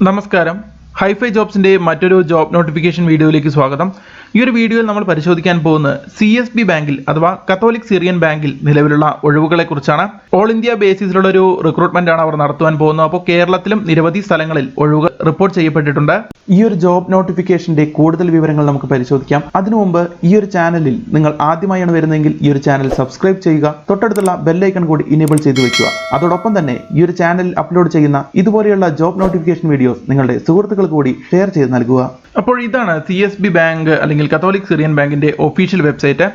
നമസ്കാരം. ഹൈഫൈ ജോബ്സിന്റെ മറ്റൊരു job notification വീഡിയോയിലേക്ക് സ്വാഗതം. ഈ ഒരു വീഡിയോയിൽ നമ്മൾ പരിശോധിക്കാൻ പോകുന്നത് CSB ബാങ്കിൽ അഥവാ കത്തോലിക് സിറിയൻ ബാങ്കിൽ നിലവിലുള്ള ഒഴിവുകളെ കുറിച്ചാണ്. ഓൾ ഇന്ത്യ ബേസിസിലുള്ള ഒരു റിക്രൂട്ട്മെന്റ് ആണ് അവർ നടത്തുവാൻ പോകുന്നത്. അപ്പോൾ കേരളത്തിലും നിരവധി സ്ഥലങ്ങളിൽ ഒഴിവുകൾ റിപ്പോർട്ട് ചെയ്യപ്പെട്ടിട്ടുണ്ട്. ഈ ഒരു ജോബ് നോട്ടിഫിക്കേഷന്റെ കൂടുതൽ വിവരങ്ങൾ നമുക്ക് പരിശോധിക്കാം. അതിനു മുമ്പ് ഈ ഒരു ചാനലിൽ നിങ്ങൾ ആദ്യമായാണ് വരുന്നതെങ്കിൽ ഈ ഒരു ചാനൽ സബ്സ്ക്രൈബ് ചെയ്യുക, തൊട്ടടുത്തുള്ള ബെല്ലൈക്കൺ കൂടി ഇനേബിൾ ചെയ്തു വെക്കുക. അതോടൊപ്പം തന്നെ ഈ ഒരു ചാനലിൽ അപ്ലോഡ് ചെയ്യുന്ന ഇതുപോലെയുള്ള ജോബ് നോട്ടിഫിക്കേഷൻ വീഡിയോസ് നിങ്ങളുടെ സുഹൃത്തുക്കൾ കൂടി ഷെയർ ചെയ്ത് നൽകുക. അപ്പോൾ ഇതാണ് CSB ബാങ്ക് അല്ലെങ്കിൽ കത്തോലിക് സിറിയൻ ബാങ്കിന്റെ ഒഫീഷ്യൽ വെബ്സൈറ്റ്.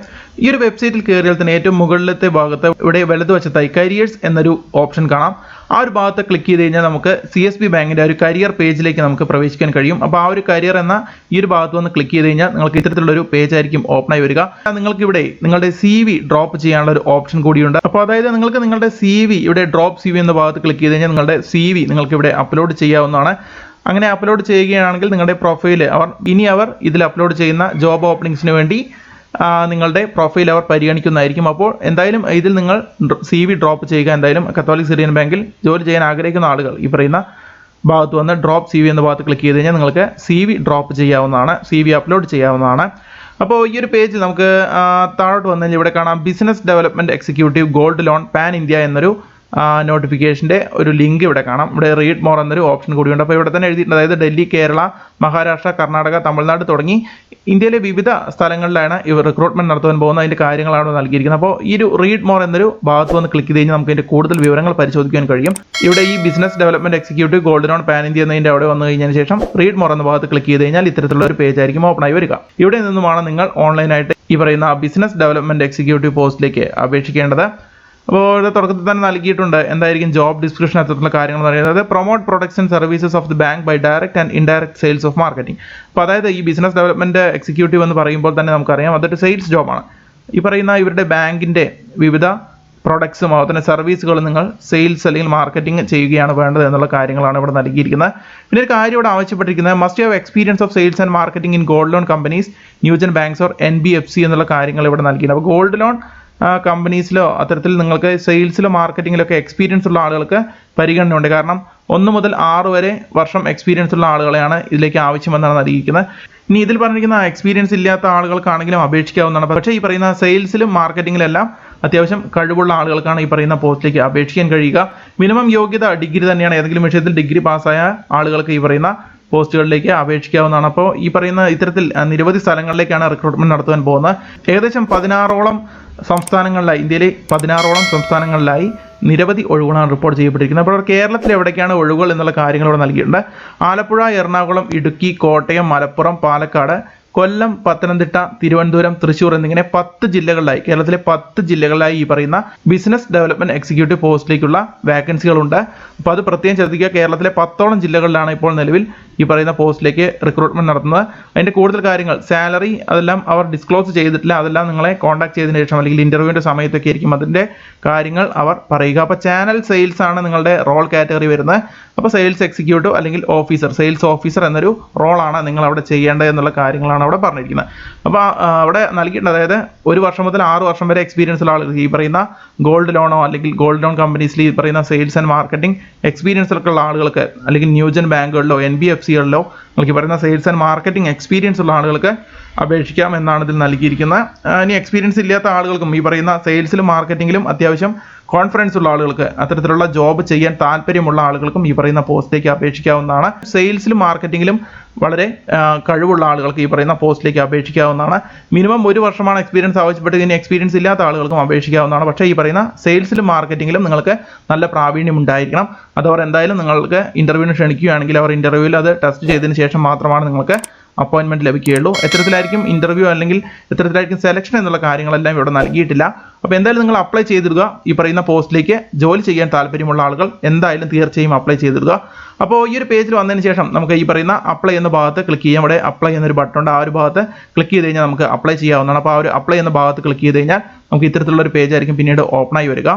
ഈ ഒരു വെബ്സൈറ്റിൽ കയറിയാൽ തന്നെ ഏറ്റവും മുകളിലത്തെ ഭാഗത്ത് ഇവിടെ വലതുവശത്തായി കരിയേഴ്സ് എന്നൊരു ഓപ്ഷൻ കാണാം. ആ ഒരു ഭാഗത്ത് ക്ലിക്ക് ചെയ്ത് കഴിഞ്ഞാൽ നമുക്ക് CSB ബാങ്കിന്റെ ഒരു കരിയർ പേജിലേക്ക് നമുക്ക് പ്രവേശിക്കാൻ കഴിയും. അപ്പോൾ ആ ഒരു കരിയർ എന്ന ഈ ഒരു ഭാഗത്ത് വന്ന് ക്ലിക്ക് ചെയ്ത് കഴിഞ്ഞാൽ നിങ്ങൾക്ക് ഇത്തരത്തിലുള്ള ഒരു പേജ് ആയിരിക്കും ഓപ്പൺ ആയി വരിക. നിങ്ങൾക്ക് ഇവിടെ നിങ്ങളുടെ CV ഡ്രോപ്പ് ചെയ്യാനുള്ള ഒരു ഓപ്ഷൻ കൂടിയുണ്ട്. അപ്പോൾ അതായത് നിങ്ങൾക്ക് നിങ്ങളുടെ CV ഇവിടെ ഡ്രോപ്പ് CV എന്ന ഭാഗത്ത് ക്ലിക്ക് ചെയ്ത് കഴിഞ്ഞാൽ നിങ്ങളുടെ CV നിങ്ങൾക്ക് ഇവിടെ അപ്ലോഡ് ചെയ്യാവുന്നതാണ്. അങ്ങനെ അപ്ലോഡ് ചെയ്യുകയാണെങ്കിൽ നിങ്ങളുടെ പ്രൊഫൈൽ അവർ ഇതിൽ അപ്ലോഡ് ചെയ്യുന്ന ജോബ് ഓപ്പണിംഗ്സിന് വേണ്ടി നിങ്ങളുടെ പ്രൊഫൈൽ അവർ പരിഗണിക്കുന്നതായിരിക്കും. അപ്പോൾ എന്തായാലും ഇതിൽ നിങ്ങൾ CV ഡ്രോപ്പ് ചെയ്യുക. എന്തായാലും കത്തോലിക് സിറിയൻ ബാങ്കിൽ ജോലി ചെയ്യാൻ ആഗ്രഹിക്കുന്ന ആളുകൾ ഈ പറയുന്ന ഭാഗത്ത് വന്ന് ഡ്രോപ്പ് CV എന്ന ഭാഗത്ത് ക്ലിക്ക് ചെയ്ത് കഴിഞ്ഞാൽ നിങ്ങൾക്ക് CV ഡ്രോപ്പ് ചെയ്യാവുന്നതാണ്, CV അപ്ലോഡ് ചെയ്യാവുന്നതാണ്. അപ്പോൾ ഈ ഒരു പേജ് നമുക്ക് താഴോട്ട് വന്നു കഴിഞ്ഞാൽ ഇവിടെ കാണാം business development executive gold loan pan India എന്നൊരു നോട്ടിഫിക്കേഷൻ്റെ ഒരു ലിങ്ക് ഇവിടെ കാണാം. ഇവിടെ റീഡ് മോർ എന്നൊരു ഓപ്ഷൻ കൂടിയുണ്ട്. അപ്പോൾ ഇവിടെ തന്നെ എഴുതിയിട്ടുണ്ട്, അതായത് ഡൽഹി, കേരള, മഹാരാഷ്ട്ര, കർണാടക, തമിഴ്നാട് തുടങ്ങി ഇന്ത്യയിലെ വിവിധ സ്ഥലങ്ങളിലാണ് ഇവർ റിക്രൂട്ട്മെന്റ് നടത്തുവാൻ പോകുന്നത്. അതിൻ്റെ കാര്യങ്ങളാണ് നൽകിയിരിക്കുന്നത്. അപ്പോൾ ഈ ഒരു റീഡ് മോർ എന്നൊരു ഭാഗത്ത് വന്ന് ക്ലിക്ക് ചെയ്ത് കഴിഞ്ഞാൽ നമുക്ക് അതിൻ്റെ കൂടുതൽ വിവരങ്ങൾ പരിശോധിക്കാൻ കഴിയും. ഇവിടെ ഈ business development executive gold loan pan India എന്നതിൻ്റെ അവിടെ വന്നു കഴിഞ്ഞതിന് ശേഷം റീഡ് മോർ എന്ന ഭാഗത്ത് ക്ലിക്ക് ചെയ്ത് കഴിഞ്ഞാൽ ഇത്തരത്തിലുള്ള ഒരു പേജ് ആയിരിക്കും ഓപ്പൺ ആയി വരിക. ഇവിടെ നിന്നുമാണ് നിങ്ങൾ ഓൺലൈനായിട്ട് ഈ പറയുന്ന ബിസിനസ് ഡെവലപ്മെന്റ് എക്സിക്യൂട്ടീവ് പോസ്റ്റിലേക്ക് അപേക്ഷിക്കേണ്ടത്. അപ്പോൾ ഇവിടെ തുടക്കത്തിൽ തന്നെ നൽകിയിട്ടുണ്ട് എന്തായിരിക്കും ജോബ് ഡിസ്ക്രിപ്ഷൻ, അത്തരത്തിലുള്ള കാര്യങ്ങൾ എന്ന് പറയുന്നത്. Promote products and services of the bank by direct and indirect sales of marketing. അപ്പോൾ അതായത് ഈ ബിസിനസ് ഡെവലപ്മെന്റ് എക്സിക്യൂട്ടീവ് എന്ന് പറയുമ്പോൾ തന്നെ നമുക്കറിയാം അതൊരു സെയിൽസ് ജോബാണ്. ഈ പറയുന്ന ഇവരുടെ ബാങ്കിന്റെ വിവിധ പ്രൊഡക്ട്സും അതുപോലെ സർവീസുകളും നിങ്ങൾ സെയിൽസ് അല്ലെങ്കിൽ മാർക്കറ്റിംഗ് ചെയ്യുകയാണ് വേണ്ടത് എന്നുള്ള കാര്യങ്ങളാണ് ഇവിടെ നൽകിയിരിക്കുന്നത്. പിന്നെ ഒരു കാര്യം ഇവിടെ ആവശ്യപ്പെട്ടിരിക്കുന്നത് must have experience of sales and marketing in gold loan companies, new gen banks or NBFC എന്നുള്ള കാര്യങ്ങൾ ഇവിടെ നൽകിയിട്ടുണ്ട്. അപ്പോൾ ഗോൾഡ് ലോൺ കമ്പനീസിലോ അത്തരത്തിൽ നിങ്ങൾക്ക് സെയിൽസിലോ മാർക്കറ്റിങ്ങിലൊക്കെ എക്സ്പീരിയൻസ് ഉള്ള ആളുകൾക്ക് പരിഗണനയുണ്ട്. കാരണം 1 മുതൽ 6 വരെ വർഷം എക്സ്പീരിയൻസ് ഉള്ള ആളുകളെയാണ് ഇതിലേക്ക് ആവശ്യമെന്നാണ് നൽകിയിരിക്കുന്നത്. ഇനി ഇതിൽ പറഞ്ഞിരിക്കുന്ന എക്സ്പീരിയൻസ് ഇല്ലാത്ത ആളുകൾക്കാണെങ്കിലും അപേക്ഷിക്കാവുന്നതാണ്. പക്ഷേ ഈ പറയുന്ന സെയിൽസിലും മാർക്കറ്റിങ്ങിലെല്ലാം അത്യാവശ്യം കഴിവുള്ള ആളുകൾക്കാണ് ഈ പറയുന്ന പോസ്റ്റിലേക്ക് അപേക്ഷിക്കാൻ കഴിയുക. മിനിമം യോഗ്യത ഡിഗ്രി തന്നെയാണ്. ഏതെങ്കിലും വിഷയത്തിൽ ഡിഗ്രി പാസ്സായ ആളുകൾക്ക് ഈ പറയുന്ന പോസ്റ്റുകളിലേക്ക് അപേക്ഷിക്കാവുന്നതാണ്. അപ്പോൾ ഈ പറയുന്ന ഇത്തരത്തിൽ നിരവധി സ്ഥലങ്ങളിലേക്കാണ് റിക്രൂട്ട്മെന്റ് നടത്തുവാൻ പോകുന്നത്. ഏകദേശം 16ഓളം സംസ്ഥാനങ്ങളിലായി, ഇന്ത്യയിലെ 16ഓളം സംസ്ഥാനങ്ങളിലായി നിരവധി ഒഴിവുകളാണ് റിപ്പോർട്ട് ചെയ്യപ്പെട്ടിരിക്കുന്നത്. അപ്പോൾ കേരളത്തിൽ എവിടേക്കാണ് ഒഴിവുകൾ എന്നുള്ള കാര്യങ്ങൾ ഇവിടെ നൽകിയിട്ടുണ്ട്. ആലപ്പുഴ, എറണാകുളം, ഇടുക്കി, കോട്ടയം, മലപ്പുറം, പാലക്കാട്, കൊല്ലം, പത്തനംതിട്ട, തിരുവനന്തപുരം, തൃശ്ശൂർ എന്നിങ്ങനെ 10 ജില്ലകളിലായി, കേരളത്തിലെ 10 ജില്ലകളിലായി ഈ പറയുന്ന ബിസിനസ് ഡെവലപ്മെന്റ് എക്സിക്യൂട്ടീവ് പോസ്റ്റിലേക്കുള്ള വാക്കൻസികളുണ്ട്. അപ്പോൾ അത് പ്രത്യേകം ശ്രദ്ധിക്കുക. കേരളത്തിലെ 10ഓളം ജില്ലകളിലാണ് ഇപ്പോൾ നിലവിൽ ഈ പറയുന്ന പോസ്റ്റിലേക്ക് റിക്രൂട്ട്മെന്റ് നടത്തുന്നത്. അതിൻ്റെ കൂടുതൽ കാര്യങ്ങൾ, സാലറി അതെല്ലാം അവർ ഡിസ്ക്ലോസ് ചെയ്തിട്ടില്ല. അതെല്ലാം നിങ്ങളെ കോൺടാക്ട് ചെയ്തതിന് ശേഷം അല്ലെങ്കിൽ ഇന്റർവ്യൂവിൻ്റെ സമയത്തൊക്കെ ആയിരിക്കും അതിൻ്റെ കാര്യങ്ങൾ അവർ പറയുക. അപ്പോൾ ചാനൽ സെയിൽസ് ആണ് നിങ്ങളുടെ റോൾ കാറ്റഗറി വരുന്നത്. അപ്പോൾ സെയിൽസ് എക്സിക്യൂട്ടീവ് അല്ലെങ്കിൽ ഓഫീസർ, സെയിൽസ് ഓഫീസർ എന്നൊരു റോളാണ് നിങ്ങൾ അവിടെ ചെയ്യേണ്ടത് എന്നുള്ള കാര്യങ്ങളാണ് അവിടെ പറഞ്ഞിരിക്കുന്നത്. അപ്പോൾ അവിടെ നൽകിയിട്ടുണ്ട്, അതായത് 1 വർഷം മുതൽ 6 വർഷം വരെ എക്സ്പീരിയൻസ് ഉള്ള ആളുകൾ ഈ പറയുന്ന ഗോൾഡ് ലോണോ അല്ലെങ്കിൽ ഗോൾഡ് ലോൺ കമ്പനീസിൽ ഈ പറയുന്ന സെയിൽസ് ആൻഡ് മാർക്കറ്റിംഗ് എക്സ്പീരിയൻസ് ഒക്കെ ഉള്ള ആളുകൾക്ക് അല്ലെങ്കിൽ ന്യൂജൻ ബാങ്കുകളിലോ NBFCകളിലോ നിങ്ങൾക്ക് പറയുന്ന സെയിൽസ് ആൻഡ് മാർക്കറ്റിംഗ് എക്സ്പീരിയൻസ് ഉള്ള ആളുകൾക്ക് അപേക്ഷിക്കാം എന്നാണ് ഇതിൽ നൽകിയിരിക്കുന്നത്. ഇനി എക്സ്പീരിയൻസ് ഇല്ലാത്ത ആളുകൾക്കും ഈ പറയുന്ന സെയിൽസിലും മാർക്കറ്റിംഗിലും അത്യാവശ്യം കോൺഫിഡൻസ് ഉള്ള ആളുകൾക്ക്, അത്തരത്തിലുള്ള ജോബ് ചെയ്യാൻ താല്പര്യമുള്ള ആളുകൾക്കും ഈ പറയുന്ന പോസ്റ്റിലേക്ക് അപേക്ഷിക്കാവുന്നതാണ്. സെയിൽസിലും മാർക്കറ്റിംഗിലും വളരെ കഴിവുള്ള ആളുകൾക്ക് ഈ പറയുന്ന പോസ്റ്റിലേക്ക് അപേക്ഷിക്കാവുന്നതാണ്. മിനിമം 1 വർഷമാണ് എക്സ്പീരിയൻസ് ആവശ്യപ്പെട്ടത്. ഇനി എക്സ്പീരിയൻസ് ഇല്ലാത്ത ആളുകൾക്കും അപേക്ഷിക്കാവുന്നതാണ്. പക്ഷേ ഈ പറയുന്ന സെയിൽസിലും മാർക്കറ്റിംഗിലും നിങ്ങൾക്ക് നല്ല പ്രാവീണ്യം ഉണ്ടായിരിക്കണം. അതവർ എന്തായാലും നിങ്ങൾക്ക് ഇന്റർവ്യൂവിന് ക്ഷണിക്കുകയാണെങ്കിൽ അവർ ഇന്റർവ്യൂവിൽ അത് ടെസ്റ്റ് ചെയ്തതിന് ശേഷം മാത്രമാണ് നിങ്ങൾക്ക് അപ്പോയിൻമെന്റ് ലഭിക്കുകയുള്ളൂ. എത്തരത്തിലായിരിക്കും ഇന്റർവ്യൂ അല്ലെങ്കിൽ എത്തരത്തിലായിരിക്കും സെലക്ഷൻ എന്നുള്ള കാര്യങ്ങളെല്ലാം ഇവിടെ നൽകിയിട്ടില്ല. അപ്പോൾ എന്തായാലും നിങ്ങൾ അപ്ലൈ ചെയ്തിടുക. ഈ പറയുന്ന പോസ്റ്റിലേക്ക് ജോലി ചെയ്യാൻ താല്പര്യമുള്ള ആളുകൾ എന്തായാലും തീർച്ചയായും അപ്ലൈ ചെയ്തിടുക. അപ്പോൾ ഈ ഒരു പേജിൽ വന്നതിന് ശേഷം നമുക്ക് ഈ പറയുന്ന അപ്ലൈ എന്ന ഭാഗത്ത് ക്ലിക്ക് ചെയ്യാം. അവിടെ അപ്ലൈ എന്നൊരു ബട്ടൺ ഉണ്ട്. ആ ഒരു ഭാഗത്ത് ക്ലിക്ക് ചെയ്ത് കഴിഞ്ഞാൽ നമുക്ക് അപ്ലൈ ചെയ്യാവുന്നതാണ്. അപ്പോൾ ആ ഒരു അപ്ലൈ എന്ന ഭാഗത്ത് ക്ലിക്ക് ചെയ്ത് കഴിഞ്ഞാൽ നമുക്ക് ഇത്തരത്തിലുള്ള ഒരു പേജ് ആയിരിക്കും പിന്നീട് ഓപ്പൺ ആയി വരിക.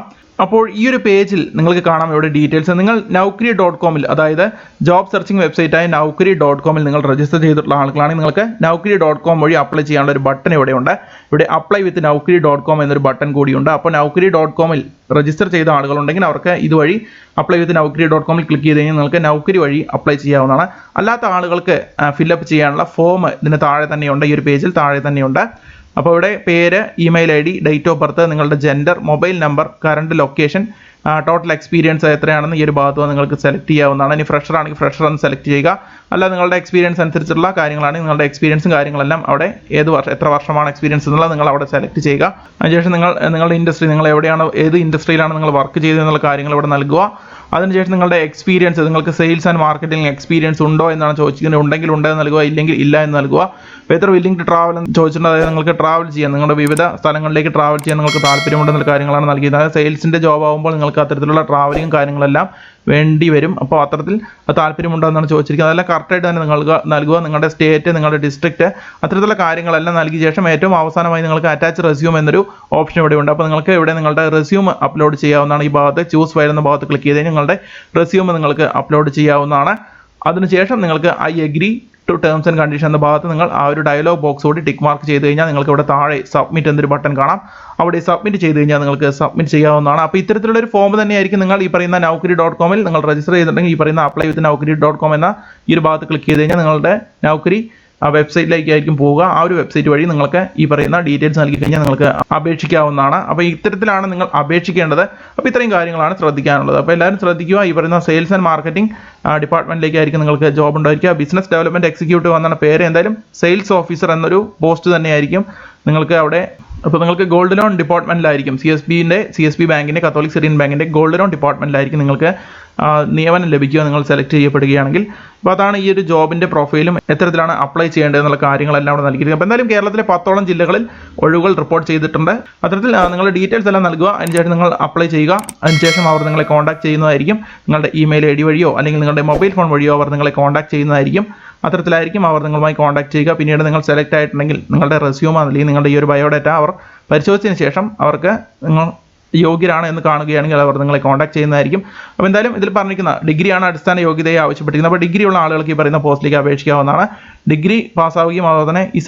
അപ്പോൾ ഈ ഒരു പേജിൽ നിങ്ങൾക്ക് കാണാം ഇവിടെ ഡീറ്റെയിൽസ്. നിങ്ങൾ Naukri.com-ൽ, അതായത് ജോബ് സെർച്ചിങ് വെബ്സൈറ്റായ Naukri.com-ൽ നിങ്ങൾ രജിസ്റ്റർ ചെയ്തിട്ടുള്ള ആളുകളാണെങ്കിൽ നിങ്ങൾക്ക് Naukri.com വഴി അപ്ലൈ ചെയ്യാനുള്ള ഒരു ബട്ടൺ ഇവിടെയുണ്ട്. ഇവിടെ apply.with.naukri.com എന്നൊരു ബട്ടൺ കൂടിയുണ്ട്. അപ്പോൾ naukri.com രജിസ്റ്റർ ചെയ്ത ആളുകളുണ്ടെങ്കിൽ അവർക്ക് ഇതുവഴി apply.with.naukri.com ക്ലിക്ക് ചെയ്ത് കഴിഞ്ഞാൽ നിങ്ങൾക്ക് നൗക്കരി വഴി അപ്ലൈ ചെയ്യാവുന്നതാണ്. അല്ലാത്ത ആളുകൾക്ക് ഫില്ലപ്പ് ചെയ്യാനുള്ള ഫോം ഇതിന് താഴെ തന്നെയുണ്ട്, ഈ ഒരു പേജിൽ താഴെ തന്നെയുണ്ട്. അപ്പോൾ ഇവിടെ പേര്, email ID, date of birth, നിങ്ങളുടെ gender, mobile number, current location, total experience എത്രയാണെന്ന് ഈ ഒരു ഭാഗത്ത് നിങ്ങൾക്ക് സെലക്ട് ചെയ്യാവുന്നതാണ്. ഇനി ഫ്രഷർ ആണെങ്കിൽ ഫ്രഷർ എന്ന് സെലക്ട് ചെയ്യുക. അല്ല നിങ്ങളുടെ എക്സ്പീരിയൻസ് അനുസരിച്ചുള്ള കാര്യങ്ങളാണ്, നിങ്ങളുടെ എക്സ്പീരിയൻസും കാര്യങ്ങളെല്ലാം അവിടെ എത്ര വർഷമാണ് എക്സ്പീരിയൻസ് എന്നുള്ളത് നിങ്ങൾ അവിടെ സെലക്ട് ചെയ്യുക. അതിനുശേഷം നിങ്ങളുടെ ഇൻഡസ്ട്രി, നിങ്ങൾ എവിടെയാണ്, ഏത് ഇൻഡസ്ട്രിയിലാണ് നിങ്ങൾ വർക്ക് ചെയ്തതെന്നുള്ള കാര്യങ്ങൾ ഇവിടെ നൽകുക. അതിനുശേഷം നിങ്ങളുടെ എക്സ്പീരിയൻസ്, നിങ്ങൾക്ക് സെയിൽസ് ആൻഡ് മാർക്കറ്റിംഗ് എക്സ്പീരിയൻസ് ഉണ്ടോ എന്നാണ് ചോദിച്ചിരിക്കുന്നത്. ഉണ്ടെങ്കിൽ ഉണ്ടെന്ന് നൽകുക, ഇല്ലെങ്കിൽ ഇല്ല എന്ന് നൽകുക. വെദർ വില്ലിംഗ് ടു ട്രാവൽ എന്ന് ചോദിച്ചിട്ടുണ്ട്, അതായത് നിങ്ങൾക്ക് ട്രാവൽ ചെയ്യാൻ, നിങ്ങളുടെ വിവിധ സ്ഥലങ്ങളിലേക്ക് ട്രാവൽ ചെയ്യാൻ നിങ്ങൾക്ക് താല്പര്യമുണ്ടെന്നുള്ള കാര്യങ്ങളാണ് നൽകിയത്. അതായത് സെയിൽസിൻ്റെ ജോബ് ആകുമ്പോൾ നിങ്ങൾക്ക് അത്തരത്തിലുള്ള ട്രാവലിംഗ് കാര്യങ്ങളെല്ലാം വേണ്ടി വരും. അപ്പോൾ അത്തരത്തിൽ താല്പര്യമുണ്ടോ എന്നാണ് ചോദിച്ചിരിക്കുന്നത്. അതെല്ലാം കറക്റ്റായിട്ട് തന്നെ നൽകുക. നിങ്ങളുടെ സ്റ്റേറ്റ്, നിങ്ങളുടെ ഡിസ്ട്രിക്റ്റ്, അത്തരത്തിലുള്ള കാര്യങ്ങളെല്ലാം നൽകിയ ശേഷം ഏറ്റവും അവസാനമായി നിങ്ങൾക്ക് അറ്റാച്ച് റെസ്യൂം എന്നൊരു ഓപ്ഷൻ ഇവിടെ ഉണ്ട്. അപ്പോൾ നിങ്ങൾക്ക് ഇവിടെ നിങ്ങളുടെ റെസ്യൂം അപ്ലോഡ് ചെയ്യാവുന്നതാണ്. ഈ ഭാഗത്ത് ചൂസ് ഫയൽ എന്ന ഭാഗത്ത് ക്ലിക്ക് ചെയ്ത് കഴിഞ്ഞാൽ നിങ്ങളുടെ റെസ്യൂം നിങ്ങൾക്ക് അപ്ലോഡ് ചെയ്യാവുന്നതാണ്. അതിനുശേഷം നിങ്ങൾക്ക് I agree to terms and condition എന്ന ഭാഗത്ത് നിങ്ങൾ ആ ഒരു ഡയലോഗ് ബോക്സ് കൂടി ടിക്ക് മാർക്ക് ചെയ്ത് കഴിഞ്ഞാൽ നിങ്ങൾക്ക് ഇവിടെ താഴെ സബ്മിറ്റ് എന്നൊരു ബട്ടൺ കാണാം. അവിടെ സബ്മിറ്റ് ചെയ്ത് കഴിഞ്ഞാൽ നിങ്ങൾക്ക് സബ്മിറ്റ് ചെയ്യാവുന്നതാണ്. അപ്പോൾ ഇത്തരത്തിലുള്ള ഒരു ഫോം തന്നെയായിരിക്കും നിങ്ങൾ ഈ പറയുന്ന naukri.com നിങ്ങൾ രജിസ്റ്റർ ചെയ്തിട്ടുണ്ടെങ്കിൽ ഈ പറയുന്ന apply.with.naukri.com എന്ന ഈ ഒരു ഭാഗത്ത് ക്ലിക്ക് ചെയ്ത് കഴിഞ്ഞാൽ നിങ്ങളുടെ നൗക്കരി ആ വെബ്സൈറ്റിലേക്കായിരിക്കും പോവുക. ആ ഒരു വെബ്സൈറ്റ് വഴി നിങ്ങൾക്ക് ഈ പറയുന്ന ഡീറ്റെയിൽസ് നൽകി കഴിഞ്ഞാൽ നിങ്ങൾക്ക് അപേക്ഷിക്കാവുന്നതാണ്. അപ്പോൾ ഇത്തരത്തിലാണ് നിങ്ങൾ അപേക്ഷിക്കേണ്ടത്. അപ്പോൾ ഇത്രയും കാര്യങ്ങളാണ് ശ്രദ്ധിക്കാനുള്ളത്. അപ്പോൾ എല്ലാവരും ശ്രദ്ധിക്കുക. ഈ പറയുന്ന സെയിൽസ് ആൻഡ് മാർക്കറ്റിംഗ് ഡിപ്പാർട്ട്മെന്റിലേക്കായിരിക്കും നിങ്ങൾക്ക് ജോബ് ഉണ്ടായിരിക്കുക. ബിസിനസ് ഡെവലപ്മെന്റ് എക്സിക്യൂട്ടീവ് എന്നാണ് പേര്. എന്തായാലും സെയിൽസ് ഓഫീസർ എന്നൊരു പോസ്റ്റ് തന്നെയായിരിക്കും നിങ്ങൾക്ക് അവിടെ. അപ്പോൾ നിങ്ങൾക്ക് ഗോൾഡ് ലോൺ ഡിപ്പാർട്ട്മെന്റിലായിരിക്കും, CSB ബാങ്കിൻ്റെ, കത്തോലിക് സിറിയൻ ബാങ്കിൻ്റെ ഗോൾഡ് ലോൺ ഡിപ്പാർട്ട്മെന്റിലായിരിക്കും നിങ്ങൾക്ക് നിയമനം ലഭിക്കുക, നിങ്ങൾ സെലക്ട് ചെയ്യപ്പെടുകയാണെങ്കിൽ. അപ്പോൾ അതാണ് ഈ ഒരു ജോബിൻ്റെ പ്രൊഫൈലും എത്തരത്തിലാണ് അപ്ലൈ ചെയ്യേണ്ടതെന്നുള്ള കാര്യങ്ങളെല്ലാം അവിടെ നൽകിയിരിക്കുന്നത്. അപ്പോൾ എന്തായാലും കേരളത്തിലെ 10ഓളം ജില്ലകളിൽ ഒഴിവുകൾ റിപ്പോർട്ട് ചെയ്തിട്ടുണ്ട്. അത്തരത്തിൽ നിങ്ങളുടെ ഡീറ്റെയിൽസ് എല്ലാം നൽകുക. അതിനുശേഷം നിങ്ങൾ അപ്ലൈ ചെയ്യുക. അതിനുശേഷം അവർ നിങ്ങളെ കോൺടാക്ട് ചെയ്യുന്നതായിരിക്കും. നിങ്ങളുടെ ഇമെയിൽ ID വഴിയോ അല്ലെങ്കിൽ നിങ്ങളുടെ മൊബൈൽ ഫോൺ വഴിയോ അവർ നിങ്ങളെ കോൺടാക്ട് ചെയ്യുന്നതായിരിക്കും. അത്തരത്തിലായിരിക്കും അവർ നിങ്ങളുമായി കോൺടാക്ട് ചെയ്യുക. പിന്നീട് നിങ്ങൾ സെലക്ട് ആയിട്ടുണ്ടെങ്കിൽ നിങ്ങളുടെ റെസ്യൂം അല്ലെങ്കിൽ നിങ്ങളുടെ ഈ ഒരു ബയോഡാറ്റ അവർ പരിശോധിച്ചതിന് ശേഷം അവർക്ക് നിങ്ങൾ യോഗ്യരാണ് എന്ന് കാണുകയാണെങ്കിൽ അവർ നിങ്ങളെ കോൺടാക്ട് ചെയ്യുന്നതായിരിക്കും. അപ്പോൾ എന്തായാലും ഇതിൽ പറഞ്ഞിരിക്കുന്ന ഡിഗ്രിയാണ് അടിസ്ഥാന യോഗ്യതയെ ആവശ്യപ്പെട്ടിരിക്കുന്നത്. അപ്പോൾ ഡിഗ്രി ഉള്ള ആളുകൾക്ക് ഈ പറയുന്ന പോസ്റ്റിലേക്ക് അപേക്ഷിക്കാവുന്നതാണ്. ഡിഗ്രി പാസ്സാവുകയും അതുപോലെ തന്നെ ഈ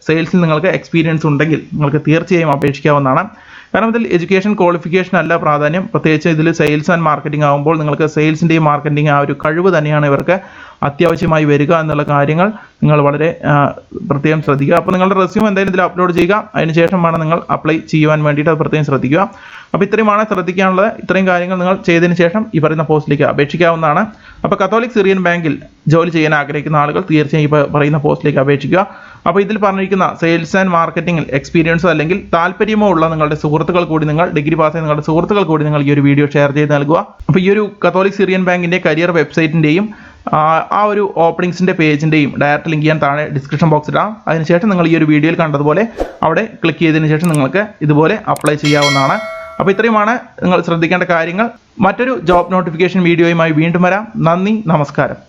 സെയിൽസിൽ നിങ്ങൾക്ക് എക്സ്പീരിയൻസ് ഉണ്ടെങ്കിൽ നിങ്ങൾക്ക് തീർച്ചയായും അപേക്ഷിക്കാവുന്നതാണ്. കാരണം ഇതിൽ എഡ്യൂക്കേഷൻ ക്വാളിഫിക്കേഷൻ അല്ല പ്രാധാന്യം. പ്രത്യേകിച്ച് ഇതിൽ സെയിൽസ് ആൻഡ് മാർക്കറ്റിംഗ് ആകുമ്പോൾ നിങ്ങൾക്ക് സെയിൽസിൻ്റെയും മാർക്കറ്റിംഗ് ആ ഒരു കഴിവ് തന്നെയാണ് ഇവർക്ക് അത്യാവശ്യമായി വരിക എന്നുള്ള കാര്യങ്ങൾ നിങ്ങൾ വളരെ പ്രത്യേകം ശ്രദ്ധിക്കുക. അപ്പോൾ നിങ്ങളുടെ റെസ്യൂം എന്തായാലും ഇതിൽ അപ്ലോഡ് ചെയ്യുക. അതിനുശേഷം വേണം നിങ്ങൾ അപ്ലൈ ചെയ്യുവാൻ വേണ്ടിയിട്ട് അത് പ്രത്യേകം ശ്രദ്ധിക്കുക. അപ്പോൾ ഇത്രയുമാണ് ശ്രദ്ധിക്കാനുള്ളത്. ഇത്രയും കാര്യങ്ങൾ നിങ്ങൾ ചെയ്തതിന് ശേഷം ഈ പറയുന്ന പോസ്റ്റിലേക്ക് അപേക്ഷിക്കാവുന്നതാണ്. അപ്പോൾ കത്തോലിക് സിറിയൻ ബാങ്കിൽ ജോലി ചെയ്യാൻ ആഗ്രഹിക്കുന്ന ആളുകൾ തീർച്ചയായും ഈ പറയുന്ന പോസ്റ്റിലേക്ക് അപേക്ഷിക്കുക. അപ്പോൾ ഇതിൽ പറഞ്ഞിരിക്കുന്ന സെയിൽസ് ആൻഡ് മാർക്കറ്റിംഗിൽ എക്സ്പീരിയൻസോ അല്ലെങ്കിൽ താല്പര്യമോ ഉള്ള നിങ്ങളുടെ സുഹൃത്തുക്കൾ കൂടി, നിങ്ങൾ ഡിഗ്രി പാസ് ചെയ്യുന്ന നിങ്ങളുടെ സുഹൃത്തുക്കൾ കൂടി നിങ്ങൾ ഈ ഒരു വീഡിയോ ഷെയർ ചെയ്ത് നൽകുക. അപ്പോൾ ഈ ഒരു കത്തോലിക് സിറിയൻ ബാങ്കിൻ്റെ കരിയർ വെബ്സൈറ്റിൻ്റെയും ആ ഒരു ഓപ്പണിങ്സിൻ്റെ പേജിൻ്റെയും ഡയറക്റ്റ് ലിങ്ക് ചെയ്യാൻ താഴെ ഡിസ്ക്രിപ്ഷൻ ബോക്സ് ഇടാം. അതിനുശേഷം നിങ്ങൾ ഈ ഒരു വീഡിയോയിൽ കണ്ടതുപോലെ അവിടെ ക്ലിക്ക് ചെയ്തതിന് ശേഷം നിങ്ങൾക്ക് ഇതുപോലെ അപ്ലൈ ചെയ്യാവുന്നതാണ്. അപ്പോൾ ഇത്രയുമാണ് നിങ്ങൾ ശ്രദ്ധിക്കേണ്ട കാര്യങ്ങൾ. മറ്റൊരു ജോബ് നോട്ടിഫിക്കേഷൻ വീഡിയോയുമായി വീണ്ടും വരാം. നന്ദി, നമസ്കാരം.